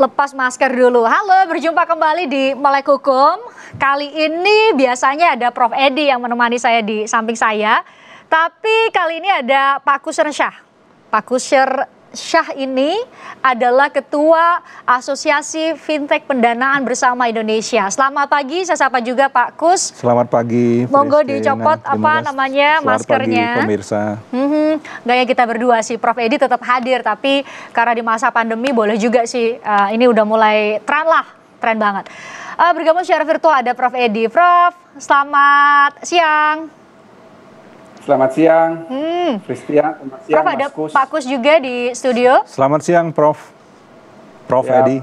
Lepas masker dulu. Halo, berjumpa kembali di Melek Hukum. Kali ini biasanya ada Prof. Edi yang menemani saya di samping saya. Tapi kali ini ada Pak Kusher Shah. Pak Kusher Shah ini adalah Ketua Asosiasi Fintech Pendanaan Bersama Indonesia. Selamat pagi, saya sapa juga Pak Kus. Selamat pagi. Monggo dicopot apa namanya maskernya. Selamat pagi pemirsa. Gaya kita berdua sih, Prof. Edi tetap hadir, tapi karena di masa pandemi boleh juga sih, ini udah mulai tren banget. Bergabung secara virtual ada Prof. Edi. Prof, selamat siang. Selamat siang, Christian. Selamat siang, Prof, ada Pak Kus juga di studio. Selamat siang, Prof. Ya. Edi.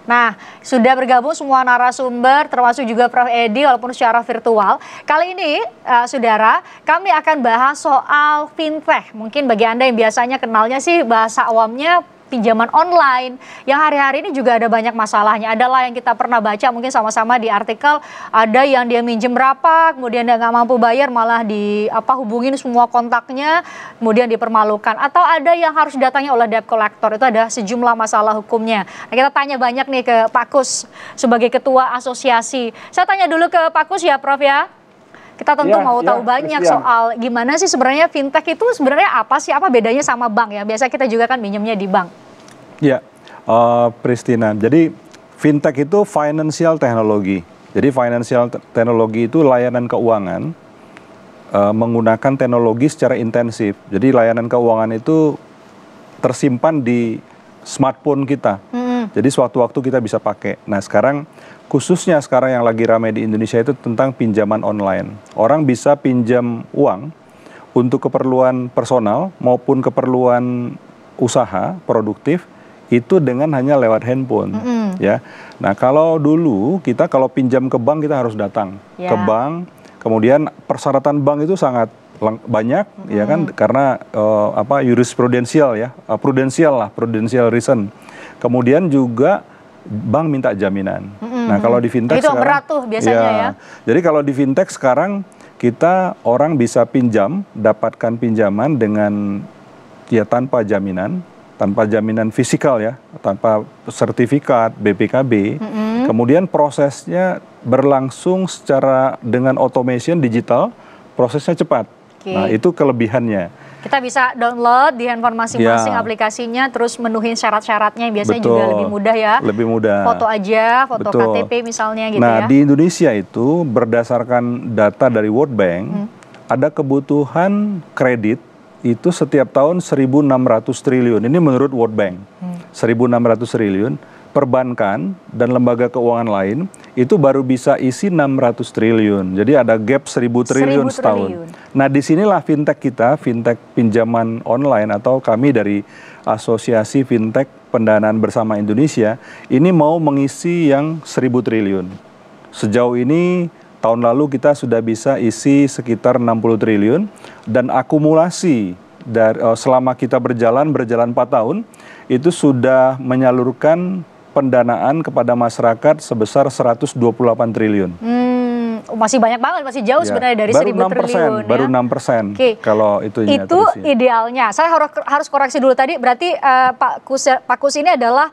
Nah, sudah bergabung semua narasumber, termasuk juga Prof. Edi, walaupun secara virtual. Kali ini, saudara, kami akan bahas soal fintech. Mungkin bagi Anda yang biasanya kenalnya sih bahasa awamnya pinjaman online, yang hari-hari ini juga ada banyak masalahnya. Adalah yang kita pernah baca mungkin sama-sama di artikel, ada yang dia minjem berapa, kemudian dia nggak mampu bayar, malah hubungin semua kontaknya, kemudian dipermalukan. Atau ada yang harus datangi oleh debt collector, itu ada sejumlah masalah hukumnya. Nah, kita tanya banyak nih ke Pak Kus sebagai Ketua Asosiasi. Saya tanya dulu ke Pak Kus ya, Prof ya. Kita tentu mau tahu banyak soal gimana sih sebenarnya fintech itu sebenarnya apa sih, apa bedanya sama bank ya? Biasa kita juga kan minjemnya di bank. Ya, Pristina. Jadi fintech itu financial technology. Jadi financial technology itu layanan keuangan menggunakan teknologi secara intensif. Jadi layanan keuangan itu tersimpan di smartphone kita. Jadi sewaktu-waktu kita bisa pakai. Nah sekarang khususnya sekarang yang lagi ramai di Indonesia itu tentang pinjaman online. Orang bisa pinjam uang untuk keperluan personal maupun keperluan usaha produktif itu dengan hanya lewat handphone. Ya. Nah kalau dulu kita kalau pinjam ke bank kita harus datang ke bank. Kemudian persyaratan bank itu sangat banyak ya kan, karena jurisprudensial ya, prudential reason. Kemudian juga bank minta jaminan. Nah kalau di fintech itu sekarang berat tuh biasanya ya. Jadi kalau di fintech sekarang kita orang bisa pinjam, dapatkan pinjaman dengan tanpa jaminan fisikal ya, tanpa sertifikat BPKB. Kemudian prosesnya berlangsung secara dengan automation digital, prosesnya cepat. Nah itu kelebihannya. Kita bisa download di handphone masing-masing aplikasinya, terus menuhin syarat-syaratnya yang biasanya juga lebih mudah ya. Lebih mudah. Foto aja, foto KTP misalnya gitu ya. Nah di Indonesia itu berdasarkan data dari World Bank, ada kebutuhan kredit itu setiap tahun 1.600 triliun. Ini menurut World Bank. 1.600 triliun. Perbankan dan lembaga keuangan lain itu baru bisa isi 600 triliun. Jadi ada gap 1.000 triliun setahun. Nah disinilah fintech kita, fintech pinjaman online atau kami dari Asosiasi Fintech Pendanaan Bersama Indonesia, ini mau mengisi yang 1.000 triliun. Sejauh ini tahun lalu kita sudah bisa isi sekitar 60 triliun dan akumulasi selama kita berjalan 4 tahun itu sudah menyalurkan pendanaan kepada masyarakat sebesar 128 triliun. Masih banyak banget, masih jauh sebenarnya dari 1.000 triliun. Baru 6% kalau itu idealnya. Saya harus koreksi dulu tadi, berarti Pak Kus ini adalah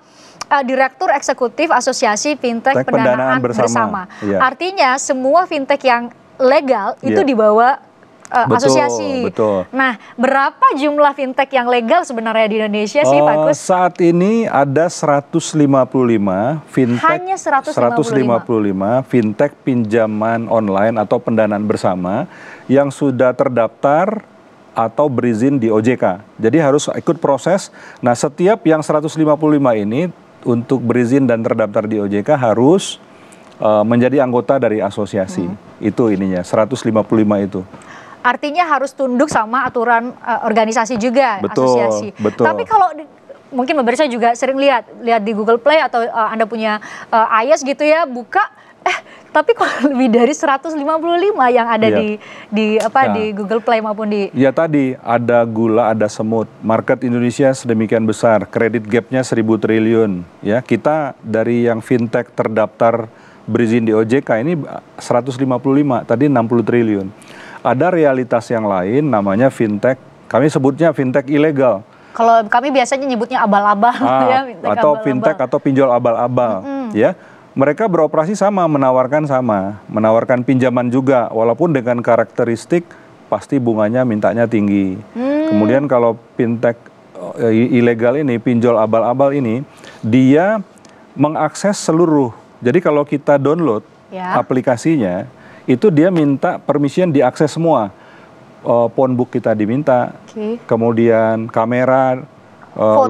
Direktur Eksekutif Asosiasi Fintech Pendanaan Bersama. Artinya semua fintech yang legal itu dibawa asosiasi. Betul. Nah, berapa jumlah fintech yang legal sebenarnya di Indonesia sih, Pak Kus? Saat ini ada 155 fintech. Hanya 155 fintech pinjaman online atau pendanaan bersama yang sudah terdaftar atau berizin di OJK. Jadi harus ikut proses. Nah, setiap yang 155 ini untuk berizin dan terdaftar di OJK harus menjadi anggota dari asosiasi. Itu ininya, 155 itu. Artinya harus tunduk sama aturan organisasi juga, asosiasi. Betul. Tapi kalau mungkin pemirsa juga sering lihat di Google Play atau Anda punya iOS gitu ya, buka tapi kok lebih dari 155 yang ada di Google Play maupun di... Ya tadi ada gula, ada semut. Market Indonesia sedemikian besar, kredit gapnya 1.000 triliun. Ya, kita dari yang fintech terdaftar berizin di OJK ini 155, tadi 60 triliun. Ada realitas yang lain namanya fintech, kami sebutnya fintech ilegal. Kalau kami biasanya nyebutnya abal-abal ya, atau fintech atau pinjol abal-abal, ya. Mereka beroperasi sama, menawarkan pinjaman juga, walaupun dengan karakteristik pasti bunganya mintanya tinggi. Kemudian kalau fintech ilegal ini, pinjol abal-abal ini, dia mengakses seluruh. Jadi kalau kita download aplikasinya, itu dia minta permission diakses semua. Phone book kita diminta, kemudian kamera,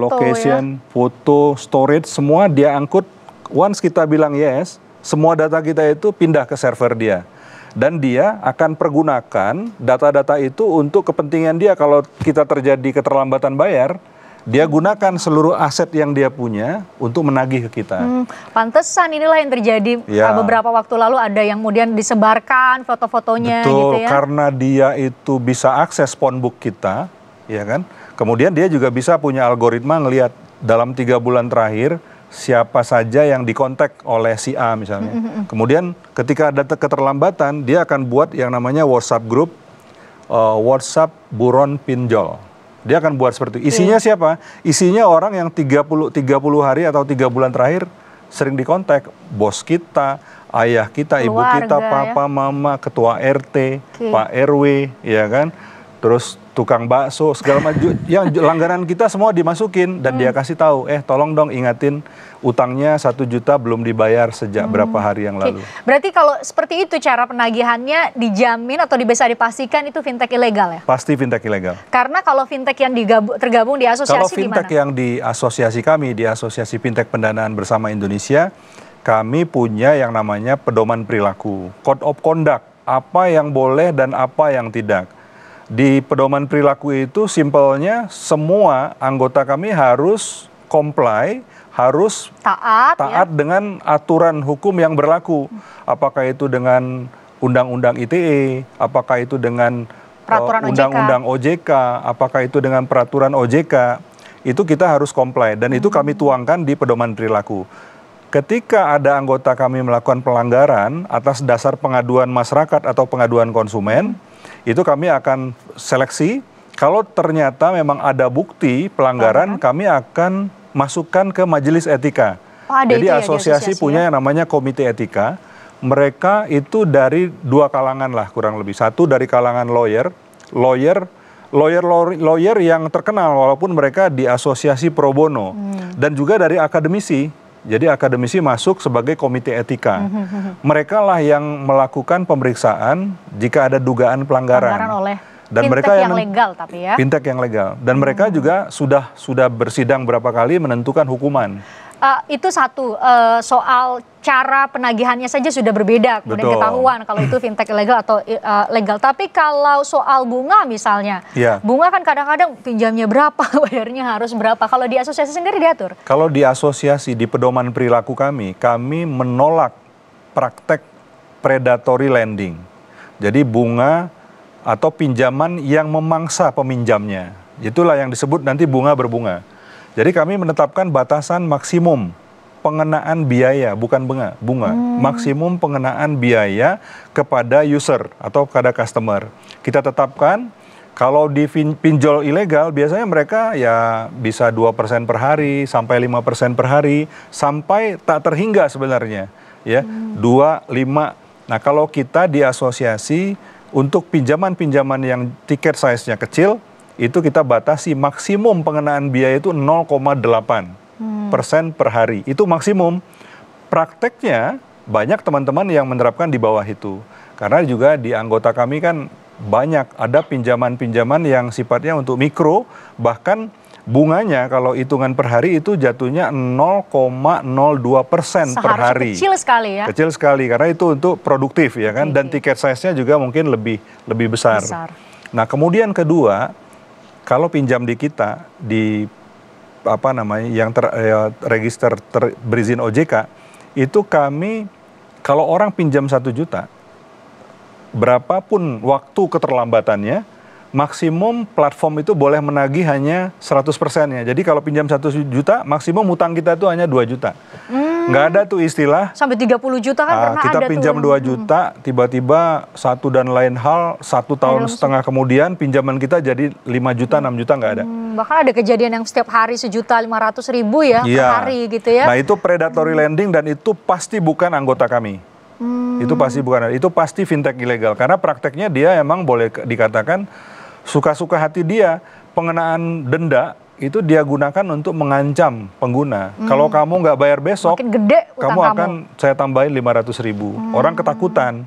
location, foto, storage, semua dia angkut. Once kita bilang yes, semua data kita itu pindah ke server dia. Dan dia akan pergunakan data-data itu untuk kepentingan dia. Kalau kita terjadi keterlambatan bayar, dia gunakan seluruh aset yang dia punya untuk menagih ke kita. Pantesan inilah yang terjadi beberapa waktu lalu, ada yang kemudian disebarkan foto-fotonya. Betul, gitu ya. karena dia itu bisa akses phone book kita, ya kan? Kemudian dia juga bisa punya algoritma ngelihat dalam 3 bulan terakhir, siapa saja yang dikontak oleh si A misalnya. Kemudian ketika ada keterlambatan, dia akan buat yang namanya WhatsApp group, WhatsApp buron pinjol. Dia akan buat seperti itu. Isinya siapa? Isinya orang yang 30 hari atau 3 bulan terakhir sering dikontak. Bos kita, ayah kita, ibu kita, papa, mama, ketua RT, Pak RW, ya kan? Terus tukang bakso, segala macam, yang langganan kita semua dimasukin dan dia kasih tahu, tolong dong ingatin utangnya 1 juta belum dibayar sejak berapa hari yang lalu. Berarti kalau seperti itu cara penagihannya dijamin atau bisa dipastikan itu fintech ilegal ya? Pasti fintech ilegal. Karena kalau fintech yang tergabung di asosiasi kalau fintech gimana? Yang di asosiasi kami, di Asosiasi Fintech Pendanaan Bersama Indonesia, kami punya yang namanya pedoman perilaku, code of conduct, apa yang boleh dan apa yang tidak. Di pedoman perilaku itu simpelnya semua anggota kami harus comply, harus taat dengan aturan hukum yang berlaku. Apakah itu dengan Undang-Undang ITE, apakah itu dengan Undang-Undang OJK, apakah itu dengan peraturan OJK, itu kita harus comply dan itu kami tuangkan di pedoman perilaku. Ketika ada anggota kami melakukan pelanggaran atas dasar pengaduan masyarakat atau pengaduan konsumen, itu kami akan seleksi. Kalau ternyata memang ada bukti pelanggaran, kami akan masukkan ke majelis etika. Jadi asosiasi punya yang namanya komite etika. Mereka itu dari 2 kalangan lah kurang lebih. Satu dari kalangan lawyer yang terkenal walaupun mereka di asosiasi pro bono. Dan juga dari akademisi. Jadi akademisi masuk sebagai komite etika. Mereka lah yang melakukan pemeriksaan jika ada dugaan pelanggaran. Dan mereka yang legal tapi ya. Fintech yang legal. Dan mereka juga sudah bersidang berapa kali menentukan hukuman. Itu satu, soal cara penagihannya saja sudah berbeda, kemudian ketahuan kalau itu fintech ilegal atau legal. Tapi kalau soal bunga misalnya, bunga kan kadang-kadang pinjamnya berapa, bayarnya harus berapa. Kalau di asosiasi sendiri diatur? Kalau di asosiasi, di pedoman perilaku kami menolak praktek predatory lending. Jadi bunga atau pinjaman yang memangsa peminjamnya. Itulah yang disebut nanti bunga berbunga. Jadi kami menetapkan batasan maksimum pengenaan biaya, bukan bunga. Maksimum pengenaan biaya kepada user atau kepada customer. Kita tetapkan kalau di pinjol ilegal biasanya mereka ya bisa 2% per hari, sampai 5% per hari, sampai tak terhingga sebenarnya. Ya, 2, 5. Nah kalau kita di asosiasi untuk pinjaman-pinjaman yang tiket size-nya kecil, itu kita batasi maksimum pengenaan biaya itu 0,8% per hari. Itu maksimum. Prakteknya banyak teman-teman yang menerapkan di bawah itu. Karena juga di anggota kami kan banyak ada pinjaman-pinjaman yang sifatnya untuk mikro, bahkan bunganya kalau hitungan per hari itu jatuhnya 0,02% per hari. Kecil sekali ya. Kecil sekali karena itu untuk produktif ya kan, dan tiket size-nya juga mungkin lebih besar. Nah, kemudian kedua, kalau pinjam di kita di yang register berizin OJK, itu kami kalau orang pinjam 1 juta, berapapun waktu keterlambatannya, maksimum platform itu boleh menagih hanya 100%-nya. Jadi kalau pinjam 1 juta, maksimum utang kita itu hanya 2 juta. Nggak ada tuh istilah. Sampai 30 juta kan pernah kita ada pinjam tuh. 2 juta, tiba-tiba satu dan lain hal, 1 tahun setengah kemudian pinjaman kita jadi 5 juta, 6 juta nggak ada. bahkan ada kejadian yang setiap hari 1.500.000 ya per hari gitu ya. Nah itu predatory lending dan itu pasti bukan anggota kami. Itu pasti fintech ilegal karena prakteknya dia emang boleh dikatakan suka-suka hati dia, pengenaan denda itu dia gunakan untuk mengancam pengguna. Kalau kamu nggak bayar besok, makin gede kamu akan saya tambahin 500.000. Orang ketakutan.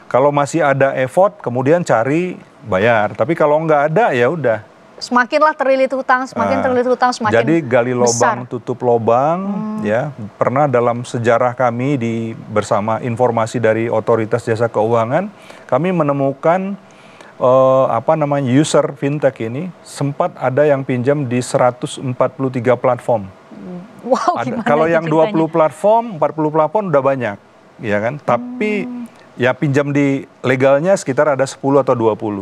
Kalau masih ada effort, kemudian cari bayar. Tapi kalau nggak ada, ya udah. Semakinlah terlilit hutang, semakin terlilit hutang, semakin jadi gali lubang, besar. tutup lubang, ya. Pernah dalam sejarah kami bersama informasi dari Otoritas Jasa Keuangan, kami menemukan user fintech ini sempat ada yang pinjam di 143 platform. Wow, kalau yang 20 platform, 40 platform udah banyak, ya kan? Tapi ya pinjam di legalnya sekitar ada 10 atau 20.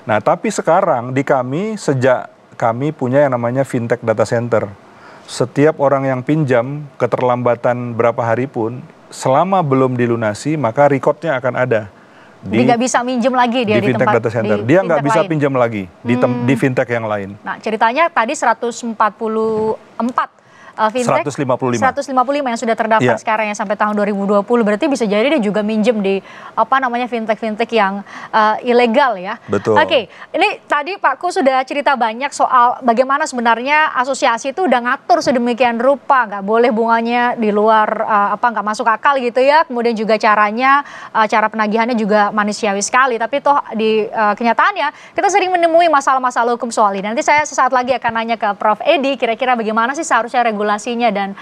Nah, tapi sekarang di kami sejak kami punya yang namanya fintech data center. Setiap orang yang pinjam keterlambatan berapa hari pun, selama belum dilunasi maka recordnya akan ada. Jadi nggak bisa minjem lagi dia di fintech tempat data center. Dia nggak bisa pinjam lagi di fintech yang lain. Nah, ceritanya tadi 144 fintech, 155 yang sudah terdaftar sekarang yang sampai tahun 2020, berarti bisa jadi dia juga minjem di fintech yang ilegal ya. Betul. Oke, ini tadi Pak Ku sudah cerita banyak soal bagaimana sebenarnya asosiasi itu udah ngatur sedemikian rupa, nggak boleh bunganya di luar nggak masuk akal gitu ya. Kemudian juga cara penagihannya juga manusiawi sekali. Tapi toh di kenyataannya kita sering menemui masalah-masalah hukum soal ini. Nanti saya sesaat lagi akan nanya ke Prof. Edi, kira-kira bagaimana sih seharusnya regulasinya dan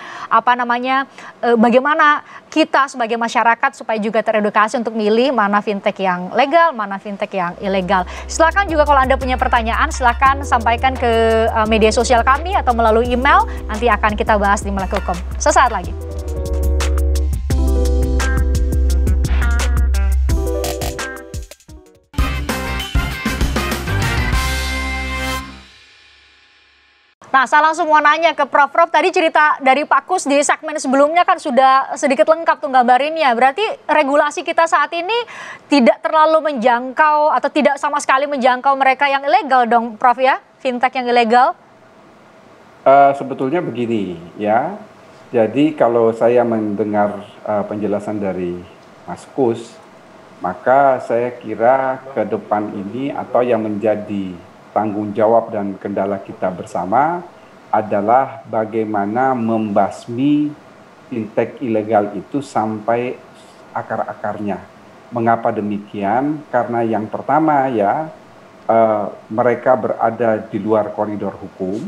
bagaimana kita sebagai masyarakat supaya juga teredukasi untuk milih mana fintech yang legal, mana fintech yang ilegal. Silakan juga kalau Anda punya pertanyaan, silakan sampaikan ke media sosial kami atau melalui email. Nanti akan kita bahas di Melek Hukum. Sesaat lagi. Nah, saya langsung mau nanya ke Prof. Tadi cerita dari Pak Kus di segmen sebelumnya kan sudah sedikit lengkap tuh gambarinnya. Berarti regulasi kita saat ini tidak terlalu menjangkau atau tidak sama sekali menjangkau mereka yang ilegal dong, Prof ya? Fintech yang ilegal? Sebetulnya begini ya. Jadi kalau saya mendengar penjelasan dari Mas Kus, maka saya kira ke depan ini atau yang menjadi tanggung jawab dan kendala kita bersama adalah bagaimana membasmi fintech ilegal itu sampai akar-akarnya. Mengapa demikian? Karena yang pertama ya, mereka berada di luar koridor hukum.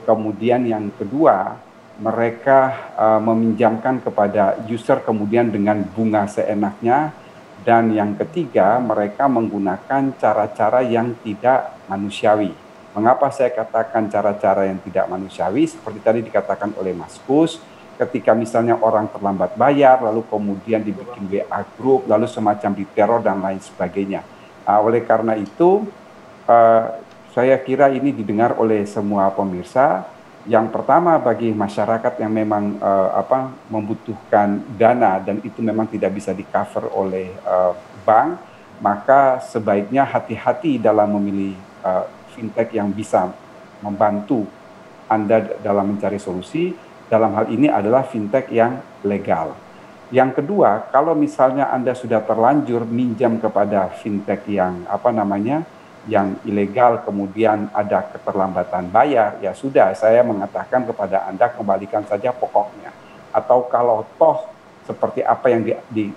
Kemudian yang kedua, mereka meminjamkan kepada user kemudian dengan bunga seenaknya. Dan yang ketiga, mereka menggunakan cara-cara yang tidak manusiawi. Mengapa saya katakan cara-cara yang tidak manusiawi? Seperti tadi dikatakan oleh Mas Kus, ketika misalnya orang terlambat bayar, lalu kemudian dibikin WA group, lalu semacam diteror dan lain sebagainya. Oleh karena itu, saya kira ini didengar oleh semua pemirsa. Yang pertama bagi masyarakat yang memang membutuhkan dana dan itu memang tidak bisa di-cover oleh bank, maka sebaiknya hati-hati dalam memilih fintech yang bisa membantu Anda dalam mencari solusi. Dalam hal ini adalah fintech yang legal. Yang kedua, kalau misalnya Anda sudah terlanjur minjam kepada fintech yang yang ilegal, kemudian ada keterlambatan bayar, ya sudah, saya mengatakan kepada Anda kembalikan saja pokoknya. Atau kalau toh seperti apa yang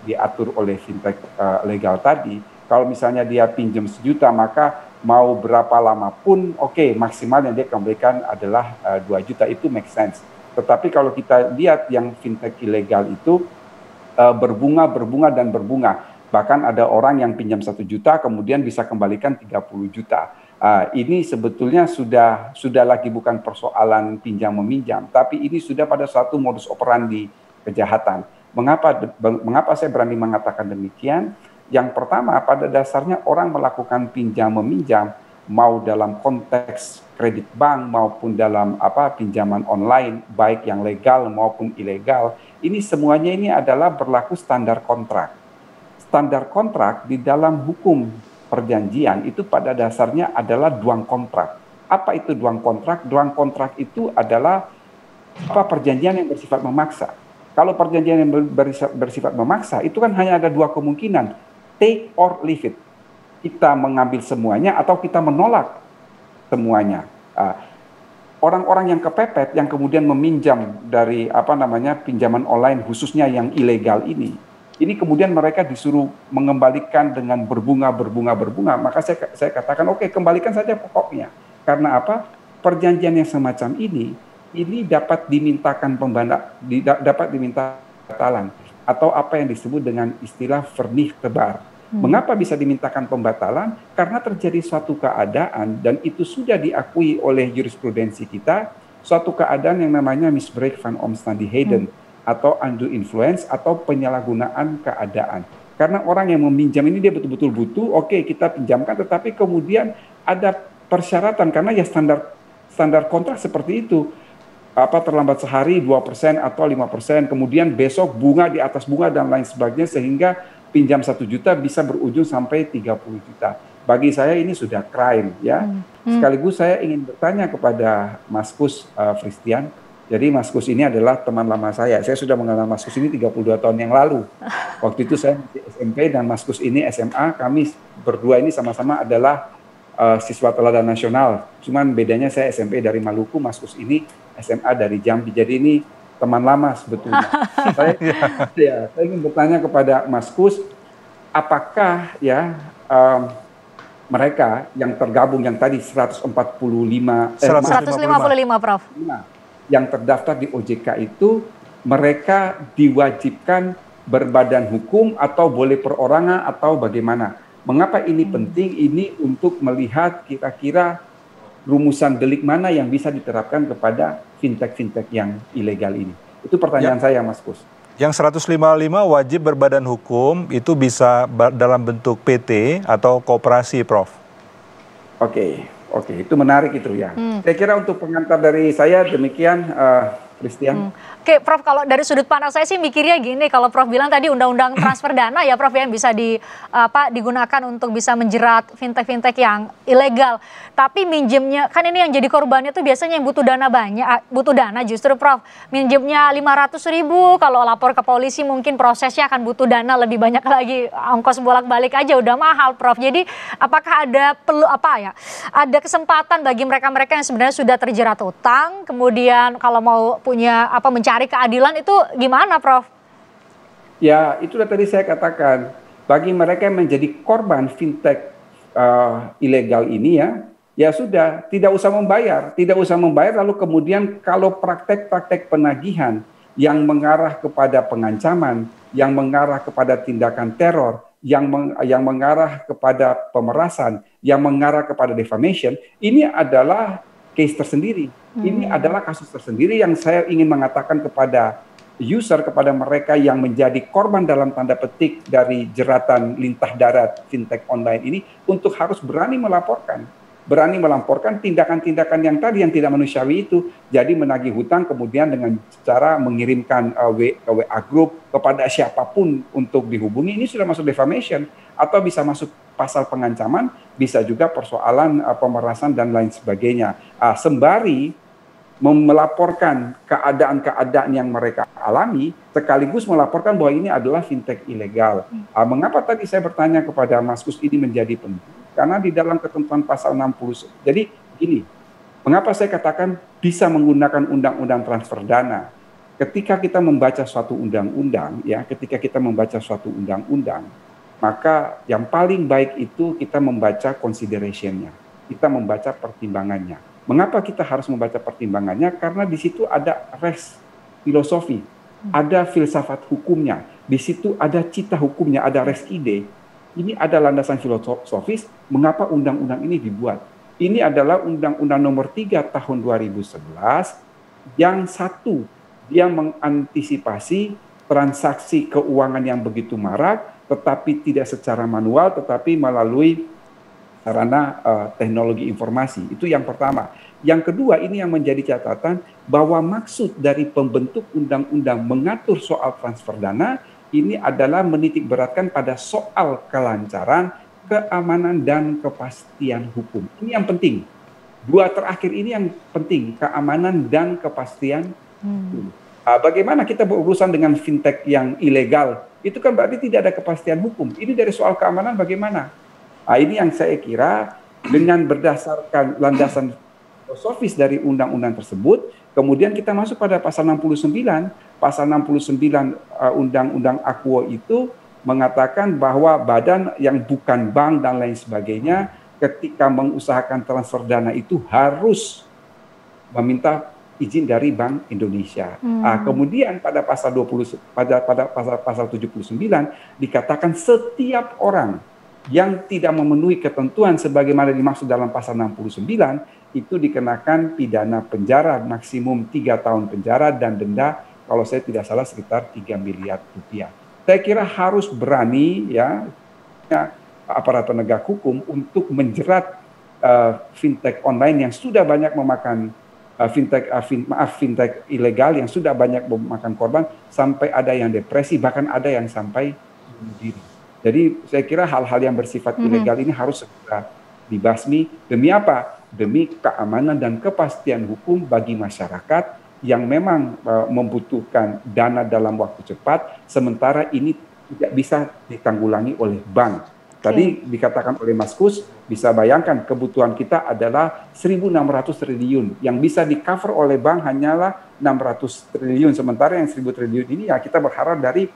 diatur oleh fintech legal tadi, kalau misalnya dia pinjam 1 juta, maka mau berapa lama pun, oke, maksimal yang dia kembalikan adalah 2 juta, itu make sense. Tetapi kalau kita lihat yang fintech ilegal itu berbunga dan berbunga. Bahkan ada orang yang pinjam 1 juta kemudian bisa kembalikan 30 juta. Ini sebetulnya sudah lagi bukan persoalan pinjam meminjam, tapi ini sudah pada suatu modus operandi kejahatan. Mengapa saya berani mengatakan demikian? Yang pertama, pada dasarnya orang melakukan pinjam meminjam mau dalam konteks kredit bank maupun dalam pinjaman online, baik yang legal maupun ilegal, ini semuanya ini adalah berlaku standar kontrak. Standar kontrak di dalam hukum perjanjian itu pada dasarnya adalah duang kontrak. Apa itu dwang kontrak? Dwang kontrak itu adalah perjanjian yang bersifat memaksa. Kalau perjanjian yang bersifat memaksa, itu kan hanya ada dua kemungkinan, take or leave it. Kita mengambil semuanya atau kita menolak semuanya. Orang-orang yang kepepet, yang kemudian meminjam dari pinjaman online khususnya yang ilegal ini kemudian mereka disuruh mengembalikan dengan berbunga. Maka saya katakan oke, kembalikan saja pokoknya. Karena apa? Perjanjian yang semacam ini dapat diminta pembatalan atau apa yang disebut dengan istilah vernih tebar. Mengapa bisa dimintakan pembatalan? Karena terjadi suatu keadaan dan itu sudah diakui oleh jurisprudensi kita, suatu keadaan yang namanya misbruik van omstandigheden atau undue influence atau penyalahgunaan keadaan. Karena orang yang meminjam ini dia betul-betul butuh, oke kita pinjamkan, tetapi kemudian ada persyaratan karena ya standar kontrak seperti itu. Terlambat sehari 2% atau 5%, kemudian besok bunga di atas bunga dan lain sebagainya sehingga pinjam 1 juta bisa berujung sampai 30 juta. Bagi saya ini sudah crime ya. Sekaligus saya ingin bertanya kepada Mas Kus Fristian. Jadi Mas Kus ini adalah teman lama saya. Saya sudah mengenal Mas Kus ini 32 tahun yang lalu. Waktu itu saya di SMP dan Mas Kus ini SMA. Kami berdua ini sama-sama adalah siswa teladan nasional. Cuman bedanya saya SMP dari Maluku, Mas Kus ini SMA dari Jambi. Jadi ini teman lama sebetulnya. Saya ingin bertanya kepada Mas Kus, apakah mereka yang tergabung yang tadi 155 Prof. yang terdaftar di OJK itu mereka diwajibkan berbadan hukum atau boleh perorangan atau bagaimana? Mengapa ini penting? Ini untuk melihat kira-kira rumusan delik mana yang bisa diterapkan kepada fintech yang ilegal ini. Itu pertanyaan saya, Mas Kus. Yang 155 wajib berbadan hukum itu bisa dalam bentuk PT atau koperasi, Prof. Oke, itu menarik itu ya. Saya kira untuk pengantar dari saya demikian, Christian. Oke, Prof, kalau dari sudut pandang saya sih mikirnya gini, kalau Prof bilang tadi undang-undang transfer dana ya Prof yang bisa digunakan untuk bisa menjerat fintech yang ilegal. Tapi minjemnya, kan ini yang jadi korbannya tuh biasanya yang butuh dana banyak, butuh dana justru Prof. Minjemnya 500.000, kalau lapor ke polisi mungkin prosesnya akan butuh dana lebih banyak lagi, ongkos bolak-balik aja udah mahal Prof. Jadi apakah ada ada kesempatan bagi mereka-mereka yang sebenarnya sudah terjerat utang, kemudian kalau mau punya mencari keadilan itu gimana, Prof? Ya, itulah tadi saya katakan. Bagi mereka yang menjadi korban fintech ilegal ini ya sudah tidak usah membayar lalu kemudian kalau praktek-praktek penagihan yang mengarah kepada pengancaman, yang mengarah kepada tindakan teror, yang mengarah kepada pemerasan, yang mengarah kepada defamation, ini adalah case tersendiri. Ini adalah kasus tersendiri yang saya ingin mengatakan kepada user, kepada mereka yang menjadi korban dalam tanda petik dari jeratan lintah darat fintech online ini untuk harus berani melaporkan tindakan-tindakan yang tadi yang tidak manusiawi itu. Jadi menagih hutang kemudian dengan cara mengirimkan WA group kepada siapapun untuk dihubungi, ini sudah masuk defamation atau bisa masuk pasal pengancaman, bisa juga persoalan pemerasan dan lain sebagainya. Sembari melaporkan keadaan-keadaan yang mereka alami, sekaligus melaporkan bahwa ini adalah fintech ilegal. Mengapa tadi saya bertanya kepada Mas Kus ini menjadi penting? Karena di dalam ketentuan pasal 60, jadi gini, mengapa saya katakan bisa menggunakan undang-undang transfer dana? Ketika kita membaca suatu undang-undang, maka yang paling baik itu kita membaca consideration-nya, kita membaca pertimbangannya. Mengapa kita harus membaca pertimbangannya? Karena di situ ada res filosofi, ada filsafat hukumnya, di situ ada cita hukumnya, ada res ide. Ini ada landasan filosofis mengapa undang-undang ini dibuat. Ini adalah Undang-Undang Nomor 3 Tahun 2011 yang satu, dia mengantisipasi transaksi keuangan yang begitu marak, tetapi tidak secara manual, tetapi melalui sarana teknologi informasi. Itu yang pertama. Yang kedua, ini yang menjadi catatan bahwa maksud dari pembentuk undang-undang mengatur soal transfer dana ini adalah menitik beratkan pada soal kelancaran, keamanan, dan kepastian hukum. Ini yang penting. Dua terakhir ini yang penting, keamanan dan kepastian. Bagaimana kita berurusan dengan fintech yang ilegal? Itu kan berarti tidak ada kepastian hukum. Ini dari soal keamanan bagaimana? Ini yang saya kira dengan berdasarkan landasan filosofis dari undang-undang tersebut, kemudian kita masuk pada pasal 69. Pasal 69 Undang-Undang Aquo itu mengatakan bahwa badan yang bukan bank dan lain sebagainya ketika mengusahakan transfer dana itu harus meminta izin dari Bank Indonesia. Kemudian pada pasal 20 pada pasal 79 dikatakan setiap orang yang tidak memenuhi ketentuan sebagaimana dimaksud dalam pasal 69 itu dikenakan pidana penjara maksimum 3 tahun penjara dan denda kalau saya tidak salah sekitar 3 miliar rupiah. Saya kira harus berani ya aparat penegak hukum untuk menjerat fintech online yang sudah banyak memakan fintech ilegal yang sudah banyak memakan korban sampai ada yang depresi bahkan ada yang sampai bunuh diri. Jadi saya kira hal-hal yang bersifat ilegal ini harus segera dibasmi. Demi apa? Demi keamanan dan kepastian hukum bagi masyarakat yang memang membutuhkan dana dalam waktu cepat, sementara ini tidak bisa ditanggulangi oleh bank. Tadi dikatakan oleh Mas Kus, bisa bayangkan kebutuhan kita adalah 1.600 triliun. Yang bisa di-cover oleh bank hanyalah 600 triliun. Sementara yang 1.000 triliun ini ya kita berharap dari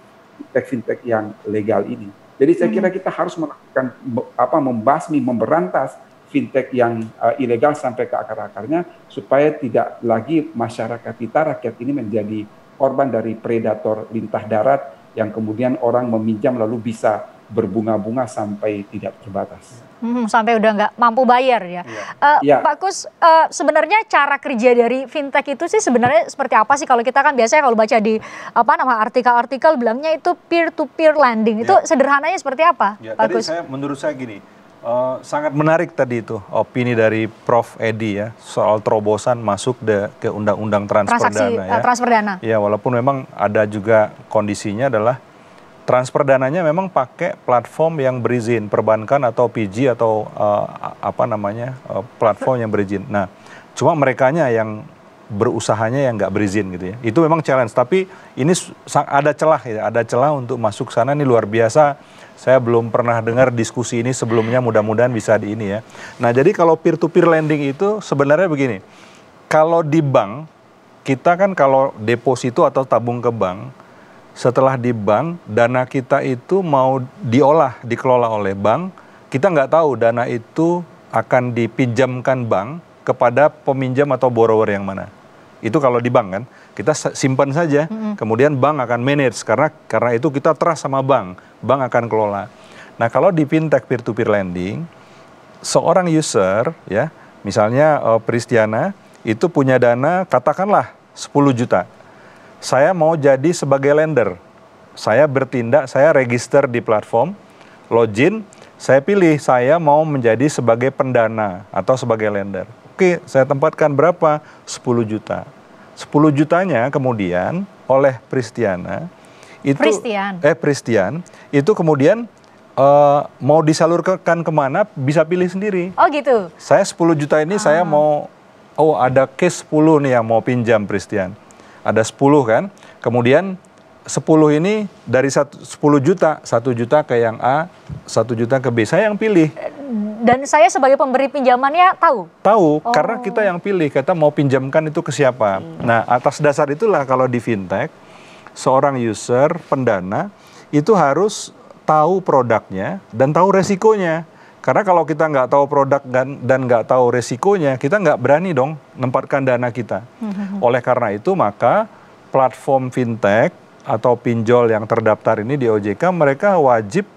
fintech yang legal ini. Jadi saya kira kita harus melakukan membasmi, memberantas fintech yang ilegal sampai ke akar-akarnya supaya tidak lagi masyarakat kita, rakyat ini menjadi korban dari predator lintah darat yang kemudian orang meminjam lalu bisa berbunga-bunga sampai tidak terbatas. Sampai udah nggak mampu bayar ya. Pak Kus, sebenarnya cara kerja dari fintech itu sih sebenarnya seperti apa sih? Kalau kita kan biasanya kalau baca di artikel-artikel bilangnya itu peer-to-peer lending. Itu sederhananya seperti apa, Pak Kus? Menurut saya gini, sangat menarik tadi itu opini dari Prof. Edi ya soal terobosan masuk ke undang-undang transfer dana ya. Transfer dana. Ya walaupun memang ada juga kondisinya adalah transfer dananya memang pakai platform yang berizin, perbankan atau PG atau platform yang berizin. Nah, cuma merekanya yang berusahanya yang nggak berizin gitu ya. Itu memang challenge, tapi ini ada celah ya, ada celah untuk masuk sana. Ini luar biasa. Saya belum pernah dengar diskusi ini sebelumnya, mudah-mudahan bisa di ini ya. Nah, jadi kalau peer-to-peer lending itu sebenarnya begini. Kalau di bank, kita kan kalau deposito atau tabung ke bank, setelah di bank, dana kita itu mau dikelola oleh bank, kita nggak tahu dana itu akan dipinjamkan bank kepada peminjam atau borrower yang mana. Itu kalau di bank kan, kita simpan saja, kemudian bank akan manage, karena itu kita trust sama bank akan kelola. Nah kalau di fintech peer-to-peer lending, seorang user, ya misalnya Pristiana, itu punya dana katakanlah 10 juta. Saya mau jadi sebagai lender, saya bertindak, saya register di platform, login, saya pilih saya mau menjadi sebagai pendana atau sebagai lender. Oke, saya tempatkan berapa? 10 juta. 10 jutanya kemudian oleh Pristiana, Pristian, itu kemudian mau disalurkan kemana bisa pilih sendiri. Oh gitu? Saya 10 juta ini saya mau, ada case 10 nih yang mau pinjam Pristian. Ada 10 kan, kemudian 10 ini dari 10 juta, 1 juta ke yang A, 1 juta ke B, saya yang pilih. Dan saya sebagai pemberi pinjamannya tahu? Tahu, karena kita yang pilih, kita mau pinjamkan itu ke siapa. Nah, atas dasar itulah kalau di fintech, seorang user, pendana, itu harus tahu produknya dan tahu resikonya. Karena kalau kita nggak tahu produk dan nggak tahu resikonya, kita nggak berani dong menempatkan dana kita. Oleh karena itu, maka platform fintech atau pinjol yang terdaftar ini di OJK, mereka wajib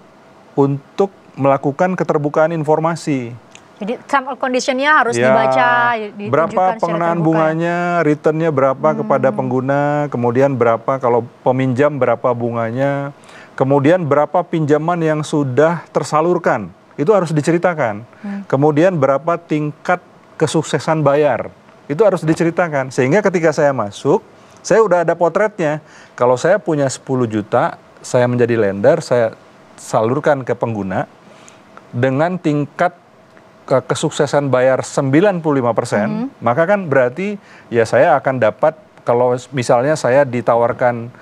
untuk melakukan keterbukaan informasi. Jadi term condition-nya harus dibaca, ditunjukkan berapa pengenaan bunganya, returnnya berapa kepada pengguna, kemudian berapa kalau peminjam berapa bunganya, kemudian berapa pinjaman yang sudah tersalurkan. Itu harus diceritakan. Kemudian berapa tingkat kesuksesan bayar. Itu harus diceritakan. Sehingga ketika saya masuk, saya udah ada potretnya. Kalau saya punya 10 juta, saya menjadi lender, saya salurkan ke pengguna dengan tingkat kesuksesan bayar 95%, maka kan berarti ya saya akan dapat, kalau misalnya saya ditawarkan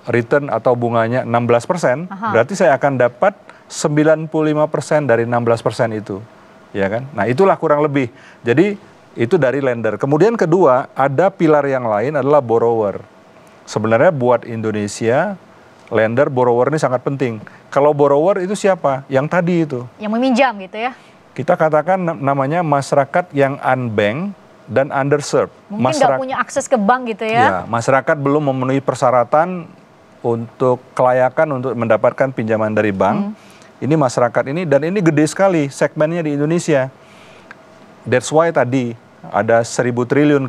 return atau bunganya 16%, berarti saya akan dapat 95% dari 16% itu. Ya kan? Nah, itulah kurang lebih. Jadi itu dari lender. Kemudian kedua, ada pilar yang lain adalah borrower. Sebenarnya buat Indonesia, lender, borrower ini sangat penting. Kalau borrower itu siapa? Yang tadi itu. Yang meminjam gitu ya? Kita katakan namanya masyarakat yang unbanked dan underserved. Mungkin nggak punya akses ke bank gitu ya? Ya, masyarakat belum memenuhi persyaratan untuk kelayakan untuk mendapatkan pinjaman dari bank. Ini masyarakat ini, dan ini gede sekali segmennya di Indonesia. That's why tadi ada 1.000 triliun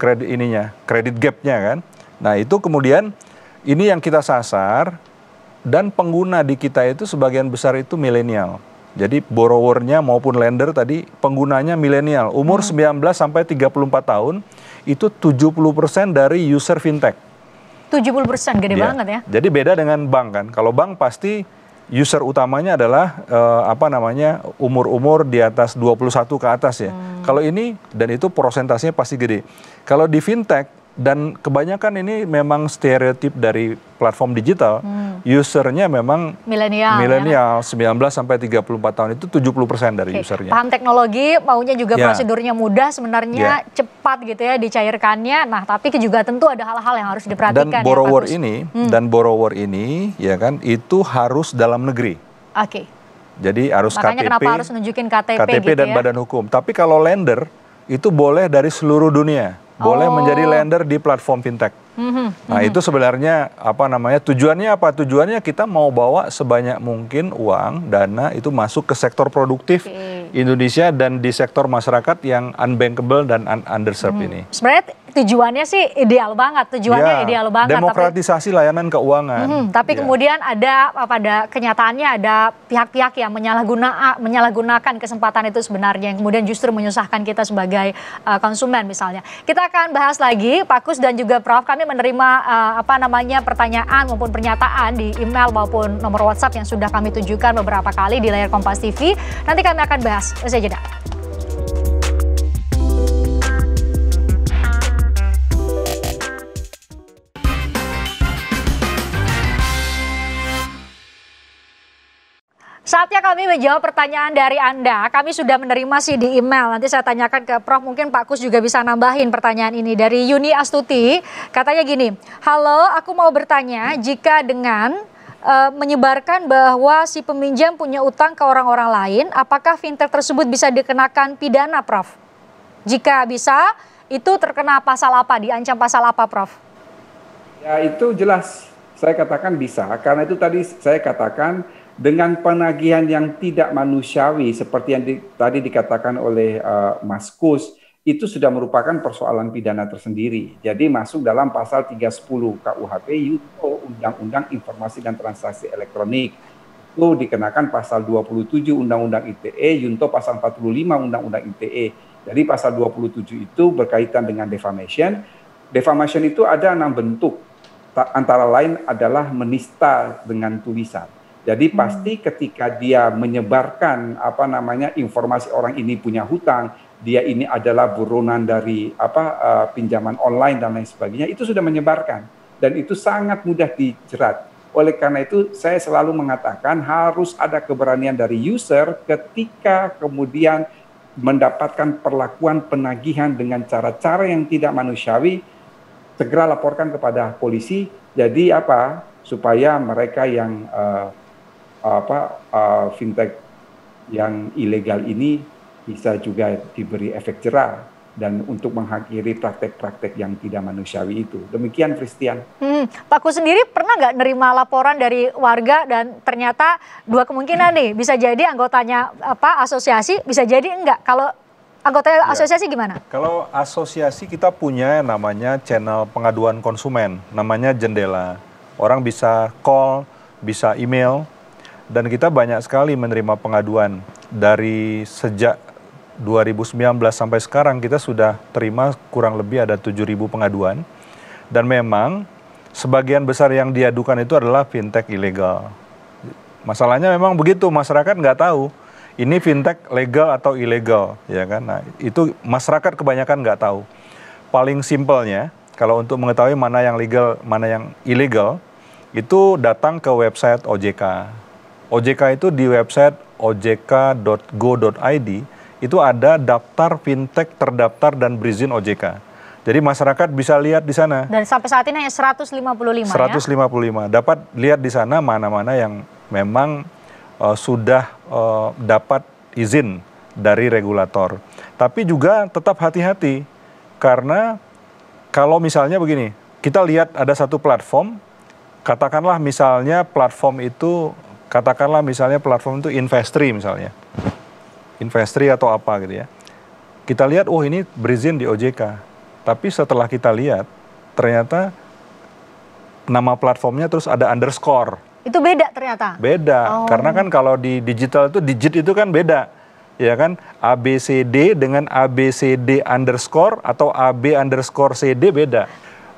kredit gapnya kan. Nah itu kemudian ini yang kita sasar, dan pengguna di kita itu sebagian besar itu milenial. Jadi borrowernya maupun lender tadi penggunanya milenial. Umur 19 sampai 34 tahun itu 70% dari user fintech. 70%, gede banget ya. Jadi beda dengan bank kan. Kalau bank pasti user utamanya adalah umur-umur di atas 21 ke atas ya. Kalau ini, dan itu persentasenya pasti gede. Kalau di fintech, dan kebanyakan ini memang stereotip dari platform digital, usernya memang milenial, 19 sampai 34 tahun, itu 70% dari usernya. Paham teknologi, maunya juga prosedurnya mudah sebenarnya, cepat gitu ya dicairkannya. Nah, tapi juga tentu ada hal-hal yang harus diperhatikan. Dan borrower ini ya kan, itu harus dalam negeri. Jadi harus makanya KTP. Kenapa harus nunjukin KTP gitu dan ya? badan hukum. Tapi kalau lender itu boleh dari seluruh dunia. Boleh menjadi lender di platform fintech. Nah itu sebenarnya tujuannya apa? Tujuannya kita mau bawa sebanyak mungkin uang, dana itu masuk ke sektor produktif Indonesia dan di sektor masyarakat yang unbankable dan underserved ini. Sebenarnya tujuannya sih ideal banget, ideal banget. Demokratisasi layanan keuangan. Tapi kemudian ada pada kenyataannya ada pihak-pihak yang menyalahgunakan kesempatan itu sebenarnya, yang kemudian justru menyusahkan kita sebagai konsumen misalnya. Kita akan bahas lagi, Pak Kus dan juga Prof. Kami menerima pertanyaan maupun pernyataan di email maupun nomor WhatsApp yang sudah kami tunjukkan beberapa kali di layar Kompas TV. Nanti kami akan bahas. Usai jeda. Saatnya kami menjawab pertanyaan dari Anda. Kami sudah menerima sih di email. Nanti saya tanyakan ke Prof. Mungkin Pak Kus juga bisa nambahin pertanyaan ini. Dari Yuni Astuti, katanya gini. Halo, aku mau bertanya, jika dengan menyebarkan bahwa si peminjam punya utang ke orang-orang lain, apakah fintech tersebut bisa dikenakan pidana, Prof? Jika bisa, itu terkena pasal apa? Diancam pasal apa, Prof? Ya, itu jelas. Saya katakan bisa. Karena itu tadi saya katakan, dengan penagihan yang tidak manusiawi seperti yang tadi dikatakan oleh Mas Kus, itu sudah merupakan persoalan pidana tersendiri. Jadi masuk dalam pasal 310 KUHP yaitu Undang-Undang Informasi dan Transaksi Elektronik. Itu dikenakan pasal 27 Undang-Undang ITE, Yunto pasal 45 Undang-Undang ITE. Jadi pasal 27 itu berkaitan dengan defamation. Defamation itu ada 6 bentuk. Antara lain adalah menista dengan tulisan. Jadi pasti ketika dia menyebarkan informasi orang ini punya hutang, dia ini adalah buronan dari pinjaman online dan lain sebagainya, itu sudah menyebarkan dan itu sangat mudah dijerat. Oleh karena itu saya selalu mengatakan harus ada keberanian dari user ketika kemudian mendapatkan perlakuan penagihan dengan cara-cara yang tidak manusiawi, segera laporkan kepada polisi. Jadi supaya mereka yang fintech yang ilegal ini bisa juga diberi efek jerah dan untuk mengakhiri praktek-praktek yang tidak manusiawi itu. Demikian, Christian. Pak Kus sendiri pernah nggak nerima laporan dari warga dan ternyata dua kemungkinan nih, bisa jadi anggotanya asosiasi, bisa jadi enggak. Kalau anggota asosiasi gimana? Kalau asosiasi kita punya namanya channel pengaduan konsumen, namanya Jendela. Orang bisa call, bisa email. Dan kita banyak sekali menerima pengaduan. Dari sejak 2019 sampai sekarang kita sudah terima kurang lebih ada 7.000 pengaduan. Dan memang sebagian besar yang diadukan itu adalah fintech ilegal. Masalahnya memang begitu, masyarakat nggak tahu. ini fintech legal atau ilegal, ya kan? Nah, itu masyarakat kebanyakan nggak tahu. Paling simpelnya, kalau untuk mengetahui mana yang legal, mana yang ilegal, itu datang ke website OJK. OJK itu di website ojk.go.id, itu ada daftar fintech terdaftar dan berizin OJK. Jadi masyarakat bisa lihat di sana. Dan sampai saat ini hanya 155 155. Dapat lihat di sana mana-mana yang memang sudah dapat izin dari regulator. Tapi juga tetap hati-hati karena kalau misalnya begini, kita lihat ada satu platform, katakanlah misalnya platform itu Investri misalnya. Investri atau apa gitu ya. Kita lihat, oh ini berizin di OJK. Tapi setelah kita lihat, ternyata nama platformnya terus ada underscore. Itu beda ternyata? Beda, karena kan kalau di digital itu, digit itu kan beda. Ya kan, ABCD dengan ABCD underscore atau AB underscore CD beda.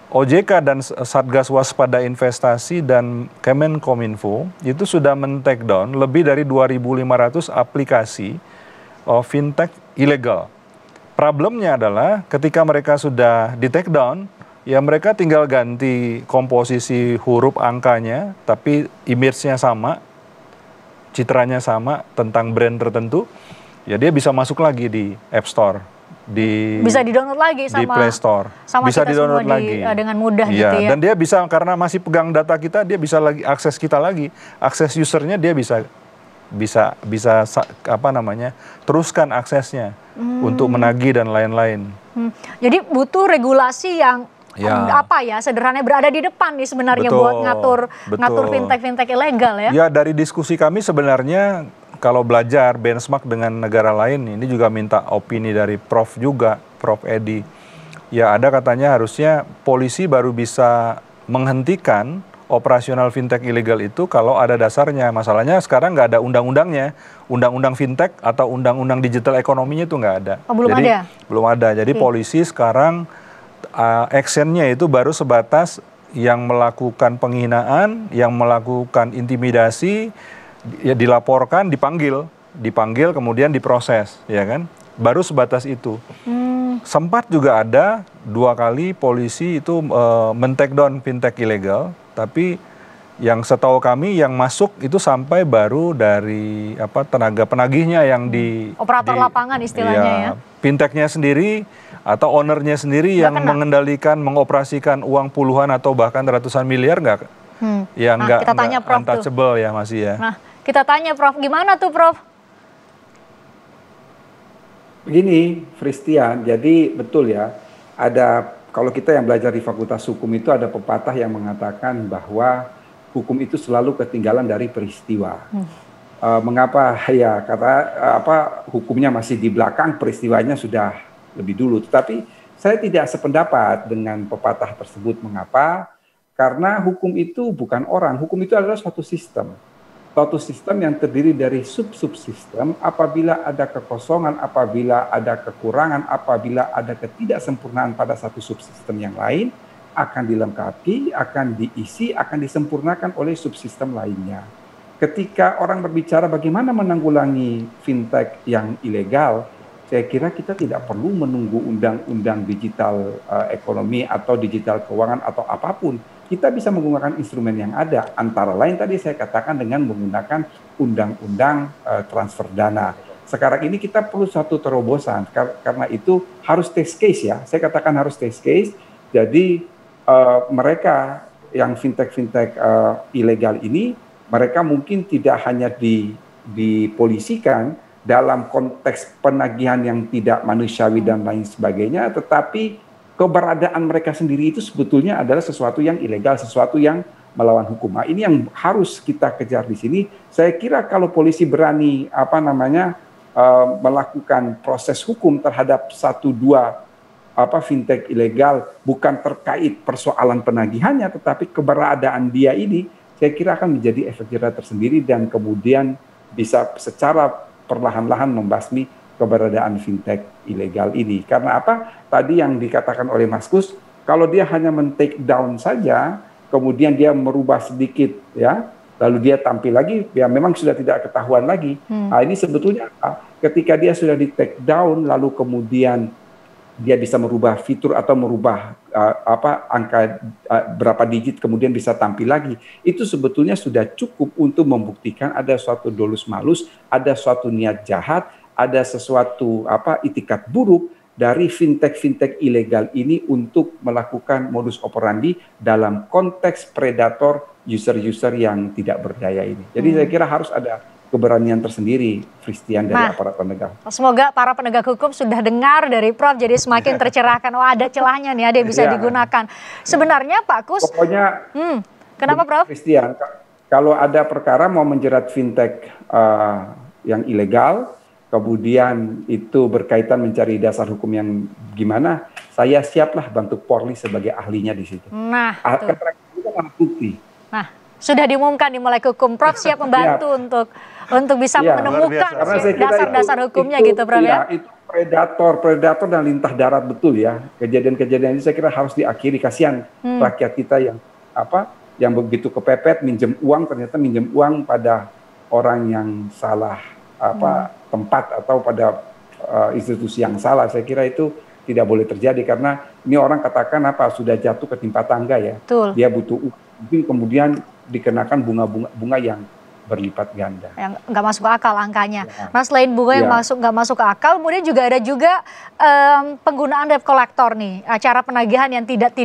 OJK dan Satgas Waspada Investasi dan Kemenkominfo itu sudah men-take down lebih dari 2.500 aplikasi fintech ilegal. Problemnya adalah ketika mereka sudah di-take down, ya mereka tinggal ganti komposisi huruf angkanya, tapi image-nya sama, citranya sama tentang brand tertentu, ya dia bisa masuk lagi di App Store. Bisa di-download lagi sama di Play Store. Sama bisa kita di-download semua lagi dengan mudah ya, gitu ya. Dan dia bisa, karena masih pegang data kita, dia bisa lagi akses kita lagi. Akses usernya dia bisa teruskan aksesnya untuk menagih dan lain-lain. Jadi butuh regulasi yang sederhananya berada di depan nih sebenarnya buat ngatur fintech ilegal ya. Ya, dari diskusi kami sebenarnya kalau belajar benchmark dengan negara lain, ini juga minta opini dari Prof juga, Prof Edi. Ya, ada katanya harusnya polisi baru bisa menghentikan operasional fintech ilegal itu kalau ada dasarnya. Masalahnya sekarang nggak ada undang-undangnya. Undang-undang fintech atau undang-undang digital ekonominya itu nggak ada. Belum ada. Jadi polisi sekarang actionnya itu baru sebatas yang melakukan penghinaan, yang melakukan intimidasi, ya dilaporkan, dipanggil kemudian diproses, ya kan? Baru sebatas itu. Sempat juga ada 2 kali polisi itu men-take down fintech ilegal, tapi yang setahu kami yang masuk itu sampai baru dari tenaga penagihnya yang operator lapangan istilahnya ya. Fintechnya sendiri atau ownernya sendiri yang mengendalikan, mengoperasikan uang puluhan atau bahkan ratusan miliar nggak? Kita tanya Prof untouchable ya masih ya. Nah, kita tanya Prof, gimana tuh Prof? Begini, Fristian, jadi betul ya, kalau kita yang belajar di Fakultas Hukum itu ada pepatah yang mengatakan bahwa hukum itu selalu ketinggalan dari peristiwa. Mengapa ya hukumnya masih di belakang, peristiwanya sudah lebih dulu. Tetapi saya tidak sependapat dengan pepatah tersebut. Mengapa? Karena hukum itu bukan orang, hukum itu adalah suatu sistem. Suatu sistem yang terdiri dari sub-subsistem. Apabila ada kekosongan, apabila ada kekurangan, apabila ada ketidaksempurnaan pada satu subsistem yang lain, akan dilengkapi, akan diisi, akan disempurnakan oleh subsistem lainnya. Ketika orang berbicara bagaimana menanggulangi fintech yang ilegal, saya kira kita tidak perlu menunggu undang-undang digital ekonomi atau digital keuangan atau apapun. Kita bisa menggunakan instrumen yang ada, antara lain tadi saya katakan dengan menggunakan undang-undang transfer dana. Sekarang ini kita perlu satu terobosan, karena itu harus test case ya, saya katakan harus test case. Jadi mereka yang fintech-fintech ilegal ini, mereka mungkin tidak hanya dipolisikan dalam konteks penagihan yang tidak manusiawi dan lain sebagainya, tetapi keberadaan mereka sendiri itu sebetulnya adalah sesuatu yang ilegal, sesuatu yang melawan hukum. Nah, ini yang harus kita kejar di sini. Saya kira kalau polisi berani melakukan proses hukum terhadap 1-2 fintech ilegal, bukan terkait persoalan penagihannya, tetapi keberadaan dia ini, saya kira akan menjadi efek jerah tersendiri dan kemudian bisa secara perlahan-lahan membasmi keberadaan fintech ilegal ini. Karena apa? Tadi yang dikatakan oleh Mas Kus, kalau dia hanya men-take down saja, kemudian dia merubah sedikit ya lalu dia tampil lagi, ya memang sudah tidak ketahuan lagi. Nah, ini sebetulnya ketika dia sudah di take down, lalu kemudian dia bisa merubah fitur atau merubah angka berapa digit kemudian bisa tampil lagi, itu sebetulnya sudah cukup untuk membuktikan ada suatu dolus malus, ada suatu niat jahat, ada sesuatu itikat buruk dari fintech ilegal ini untuk melakukan modus operandi dalam konteks predator user-user yang tidak berdaya ini. Jadi saya kira harus ada keberanian tersendiri, Christian, dari aparat penegak. Semoga para penegak hukum sudah dengar dari Prof, jadi semakin tercerahkan. Oh, ada celahnya nih, ada yang bisa digunakan. Sebenarnya Pak Kus, pokoknya, kenapa Prof? Christian, kalau ada perkara mau menjerat fintech yang ilegal, kemudian itu berkaitan mencari dasar hukum yang gimana, saya siaplah bantu Polri sebagai ahlinya di situ. Nah, itu kan bukti. Nah, sudah diumumkan di Melek Hukum, Prof siap membantu untuk bisa menemukan dasar-dasar hukumnya gitu, Prof ya. Itu predator dan lintah darat betul ya. Kejadian-kejadian ini saya kira harus diakhiri. Kasihan rakyat kita yang begitu kepepet minjem uang, ternyata minjem uang pada orang yang salah tempat atau pada institusi yang salah. Saya kira itu tidak boleh terjadi karena ini orang katakan sudah jatuh ketimpa tangga ya. Betul. Dia butuh mungkin kemudian dikenakan bunga yang berlipat ganda. Yang nggak masuk akal angkanya. Nah, selain bunga yang nggak masuk ke akal, kemudian juga ada penggunaan debt collector nih, cara penagihan yang tidak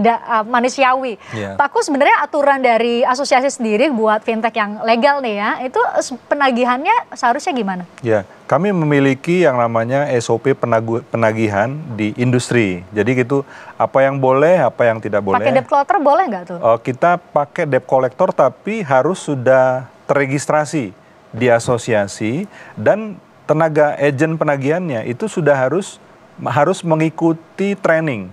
manusiawi. Pak Kus, sebenarnya aturan dari asosiasi sendiri buat fintech yang legal nih ya, itu penagihannya seharusnya gimana? Ya, kami memiliki yang namanya SOP penagihan di industri. Jadi gitu, apa yang boleh, apa yang tidak boleh. Pakai debt collector boleh nggak tuh? Kita pakai debt collector tapi harus sudah terregistrasi di asosiasi dan tenaga agen penagihannya itu sudah harus mengikuti training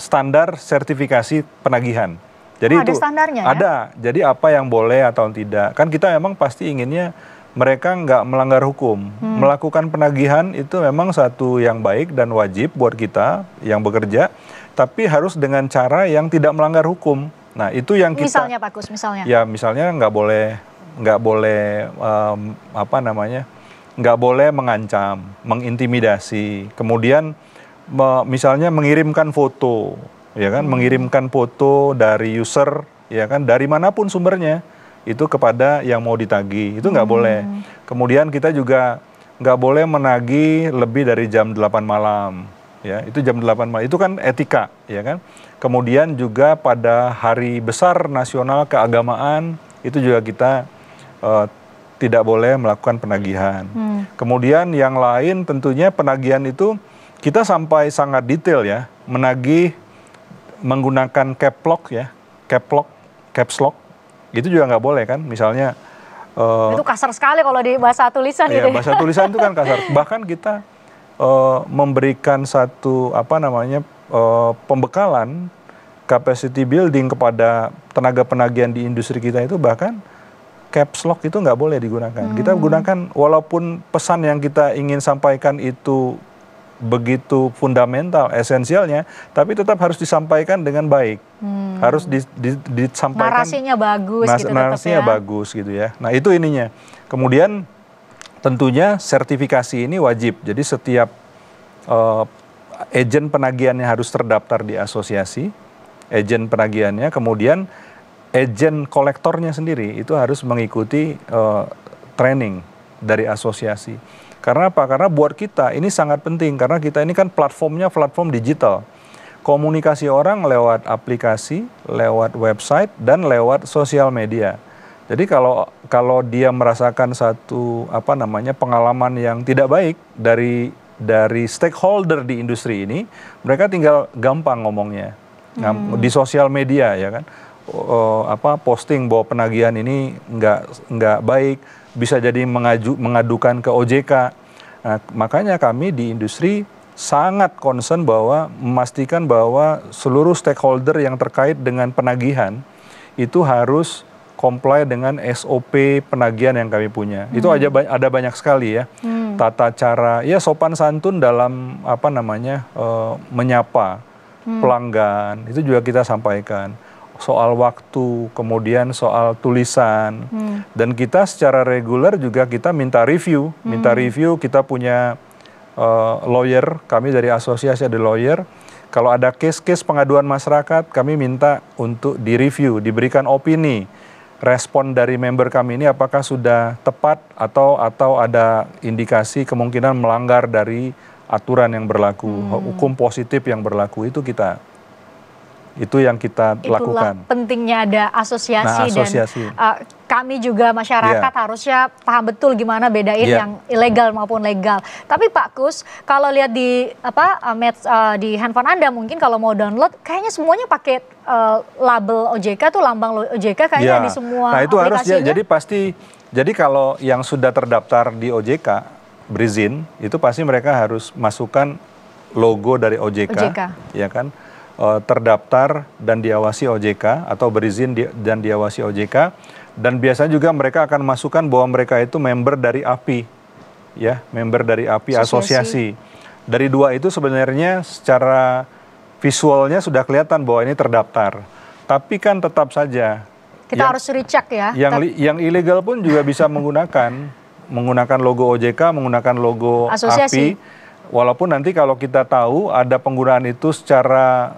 standar sertifikasi penagihan. Jadi ada standarnya ya? Ada. Jadi apa yang boleh atau tidak. Kan kita memang pasti inginnya mereka nggak melanggar hukum. Melakukan penagihan itu memang satu yang baik dan wajib buat kita yang bekerja, tapi harus dengan cara yang tidak melanggar hukum. Nah, itu yang kita. Misalnya Pak Kus, misalnya. Ya, misalnya nggak boleh nggak boleh mengancam, mengintimidasi, kemudian misalnya mengirimkan foto, ya kan, mengirimkan foto dari user, ya kan, dari manapun sumbernya itu kepada yang mau ditagih, itu nggak boleh. Kemudian kita juga nggak boleh menagih lebih dari jam 8 malam, ya, itu jam 8 malam, itu kan etika, ya kan. Kemudian juga pada hari besar nasional keagamaan itu juga kita tidak boleh melakukan penagihan. Kemudian yang lain tentunya penagihan itu kita sampai sangat detail ya, menagih menggunakan caps lock, itu juga nggak boleh kan, misalnya. Itu kasar sekali kalau di bahasa tulisan gitu. Bahasa tulisan itu kan kasar. Bahkan kita memberikan satu pembekalan capacity building kepada tenaga penagihan di industri kita itu, bahkan caps lock itu nggak boleh digunakan. Kita gunakan walaupun pesan yang kita ingin sampaikan itu begitu fundamental, esensialnya, tapi tetap harus disampaikan dengan baik. Harus disampaikan. Narasinya bagus gitu. Narasinya bagus gitu ya. Nah, itu ininya. Kemudian tentunya sertifikasi ini wajib. Jadi setiap agen penagihannya harus terdaftar di asosiasi, agen penagihannya, kemudian agen kolektornya sendiri itu harus mengikuti training dari asosiasi. Karena apa? Karena buat kita ini sangat penting, karena kita ini kan platformnya platform digital. Komunikasi orang lewat aplikasi, lewat website, dan lewat sosial media. Jadi kalau dia merasakan satu pengalaman yang tidak baik dari stakeholder di industri ini, mereka tinggal gampang ngomongnya di sosial media, ya kan. Posting bahwa penagihan ini nggak baik, bisa jadi mengadukan ke OJK. Nah, makanya kami di industri sangat concern bahwa memastikan bahwa seluruh stakeholder yang terkait dengan penagihan itu harus comply dengan SOP penagihan yang kami punya. Itu ada banyak sekali ya. Tata cara, ya sopan santun dalam menyapa pelanggan, itu juga kita sampaikan. soal waktu, kemudian soal tulisan, dan kita secara reguler juga kita minta review, kita punya lawyer, kami dari asosiasi ada lawyer. Kalau ada case-case pengaduan masyarakat, kami minta untuk direview, diberikan opini, respon dari member kami ini apakah sudah tepat atau ada indikasi kemungkinan melanggar dari aturan yang berlaku, hukum positif yang berlaku, itu yang kita lakukan. Itulah pentingnya ada asosiasi, asosiasi. Dan kami juga masyarakat harusnya paham betul gimana bedain yang ilegal maupun legal. Tapi Pak Kus, kalau lihat di di handphone Anda mungkin kalau mau download kayaknya semuanya pakai label OJK tuh, lambang OJK kayaknya di semua aplikasinya. Nah itu harus jadi kalau yang sudah terdaftar di OJK berizin itu pasti mereka harus masukkan logo dari OJK. Ya kan? Terdaftar dan diawasi OJK atau berizin dan diawasi OJK, dan biasanya juga mereka akan masukkan bahwa mereka itu member dari API, ya, member dari API asosiasi. Dari dua itu sebenarnya secara visualnya sudah kelihatan bahwa ini terdaftar, tapi kan tetap saja kita harus recheck ya. Yang ilegal pun juga bisa menggunakan logo OJK, menggunakan logo asosiasi. API. Walaupun nanti kalau kita tahu ada penggunaan itu secara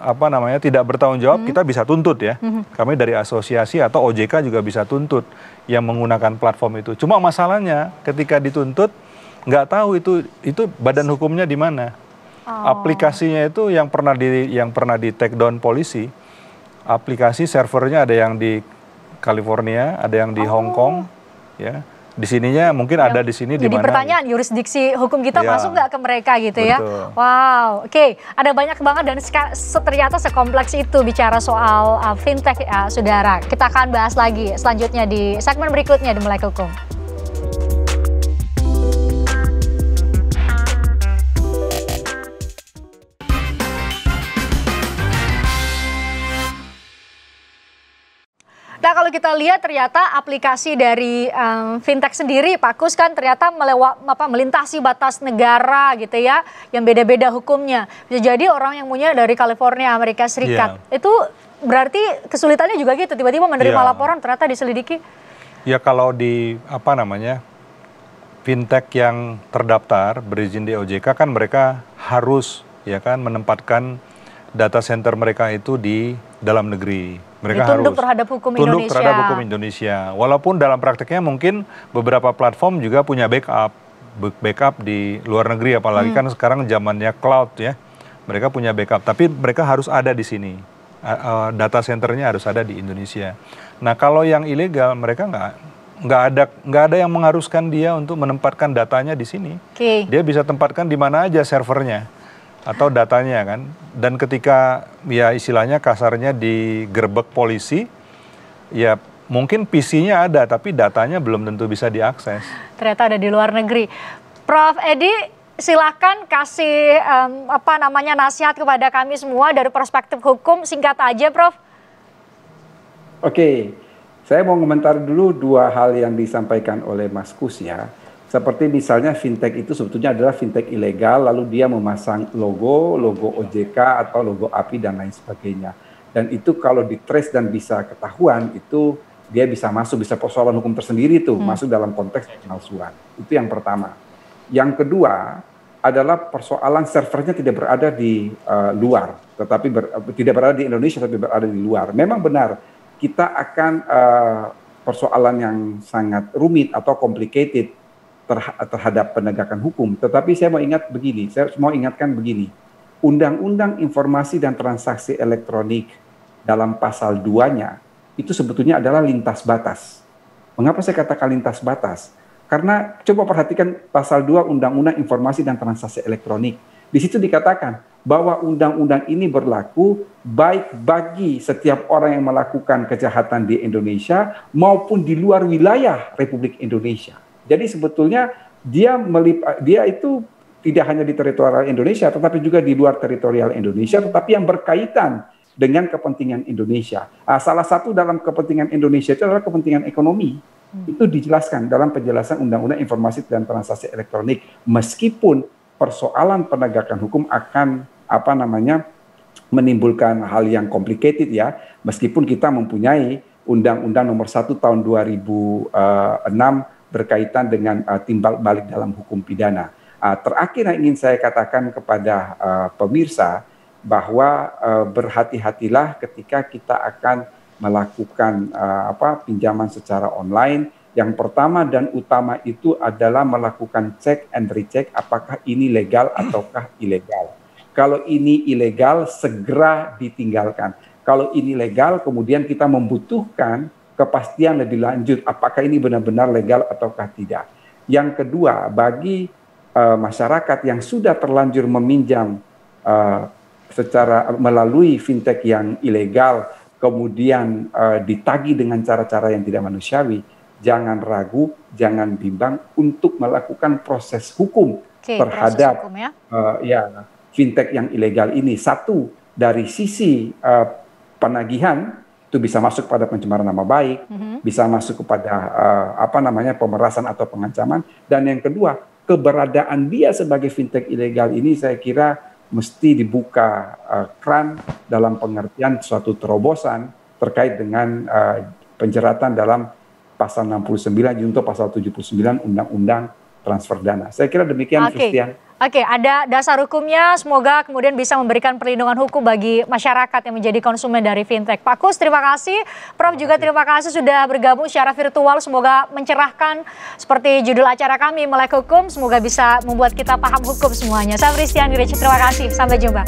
tidak bertanggung jawab, kita bisa tuntut ya. Kami dari asosiasi atau OJK juga bisa tuntut yang menggunakan platform itu. Cuma masalahnya ketika dituntut nggak tahu itu badan hukumnya di mana. Aplikasinya itu yang pernah di take down polisi. Aplikasi servernya ada yang di California, ada yang di Hong Kong, ya. Di sininya mungkin ada di sini di mana. Jadi pertanyaan yurisdiksi hukum kita masuk nggak ke mereka gitu ya? Betul. Wow, oke. Ada banyak banget dan ternyata sekompleks itu bicara soal fintech ya, saudara. Kita akan bahas lagi selanjutnya di segmen berikutnya di Melek Hukum. Nah kalau kita lihat ternyata aplikasi dari fintech sendiri Pak Kus kan ternyata melintasi batas negara gitu ya, yang beda-beda hukumnya. Bisa jadi orang yang punya dari California, Amerika Serikat. Itu berarti kesulitannya juga gitu, tiba-tiba menerima laporan ternyata diselidiki. Ya kalau di fintech yang terdaftar berizin di OJK kan mereka harus menempatkan data center mereka itu di dalam negeri. Mereka tunduk terhadap hukum Indonesia. Terhadap hukum Indonesia. Walaupun dalam prakteknya mungkin beberapa platform juga punya backup di luar negeri, apalagi kan sekarang zamannya cloud ya. Mereka punya backup, tapi mereka harus ada di sini. Data centernya harus ada di Indonesia. Nah kalau yang ilegal mereka nggak ada yang mengharuskan dia untuk menempatkan datanya di sini. Dia bisa tempatkan di mana aja servernya atau datanya kan. Dan ketika ya istilahnya kasarnya digerebek polisi, ya mungkin PC-nya ada tapi datanya belum tentu bisa diakses. Ternyata ada di luar negeri. Prof Edi, silakan kasih nasihat kepada kami semua dari perspektif hukum, singkat aja Prof. Oke, saya mau komentar dulu dua hal yang disampaikan oleh Mas Kus ya. Seperti misalnya fintech itu sebetulnya adalah fintech ilegal, lalu dia memasang logo OJK atau logo API dan lain sebagainya. Dan itu kalau di-trace dan bisa ketahuan, itu dia bisa persoalan hukum tersendiri tuh, masuk dalam konteks pemalsuan. Itu yang pertama. Yang kedua adalah persoalan servernya tidak berada di luar, tetapi tidak berada di Indonesia, tapi berada di luar. Memang benar, kita akan persoalan yang sangat rumit atau complicated terhadap penegakan hukum. Tetapi saya mau ingatkan begini. Undang-Undang Informasi dan Transaksi Elektronik dalam pasal 2-nya itu sebetulnya adalah lintas batas. Mengapa saya katakan lintas batas? Karena coba perhatikan pasal 2 Undang-Undang Informasi dan Transaksi Elektronik. Di situ dikatakan bahwa undang-undang ini berlaku baik bagi setiap orang yang melakukan kejahatan di Indonesia maupun di luar wilayah Republik Indonesia. Jadi sebetulnya dia itu tidak hanya di teritorial Indonesia, tetapi juga di luar teritorial Indonesia, tetapi yang berkaitan dengan kepentingan Indonesia. Salah satu dalam kepentingan Indonesia itu adalah kepentingan ekonomi. Itu dijelaskan dalam penjelasan Undang-Undang Informasi dan Transaksi Elektronik. Meskipun persoalan penegakan hukum akan menimbulkan hal yang complicated ya, meskipun kita mempunyai Undang-Undang Nomor 1 Tahun 2006 berkaitan dengan timbal balik dalam hukum pidana. Terakhir yang ingin saya katakan kepada pemirsa bahwa berhati-hatilah ketika kita akan melakukan pinjaman secara online. Yang pertama dan utama itu adalah melakukan cek and recheck apakah ini legal ataukah ilegal. Kalau ini ilegal, segera ditinggalkan. Kalau ini legal, kemudian kita membutuhkan kepastian lebih lanjut apakah ini benar-benar legal ataukah tidak. Yang kedua, bagi masyarakat yang sudah terlanjur meminjam secara melalui fintech yang ilegal, kemudian ditagih dengan cara-cara yang tidak manusiawi, jangan ragu, jangan bimbang untuk melakukan proses hukum terhadap proses hukum, fintech yang ilegal ini. Satu, dari sisi penagihan itu bisa masuk pada pencemaran nama baik, bisa masuk kepada pemerasan atau pengancaman, dan yang kedua, keberadaan dia sebagai fintech ilegal ini saya kira mesti dibuka keran dalam pengertian suatu terobosan terkait dengan penjeratan dalam pasal 69 junto pasal 79 Undang-Undang Transfer Dana. Saya kira demikian, Christian. Oke, ada dasar hukumnya, semoga kemudian bisa memberikan perlindungan hukum bagi masyarakat yang menjadi konsumen dari fintech. Pak Kus, terima kasih. Prof juga terima kasih sudah bergabung secara virtual, semoga mencerahkan seperti judul acara kami, Melek Hukum, semoga bisa membuat kita paham hukum semuanya. Saya Christian Girici, terima kasih, sampai jumpa.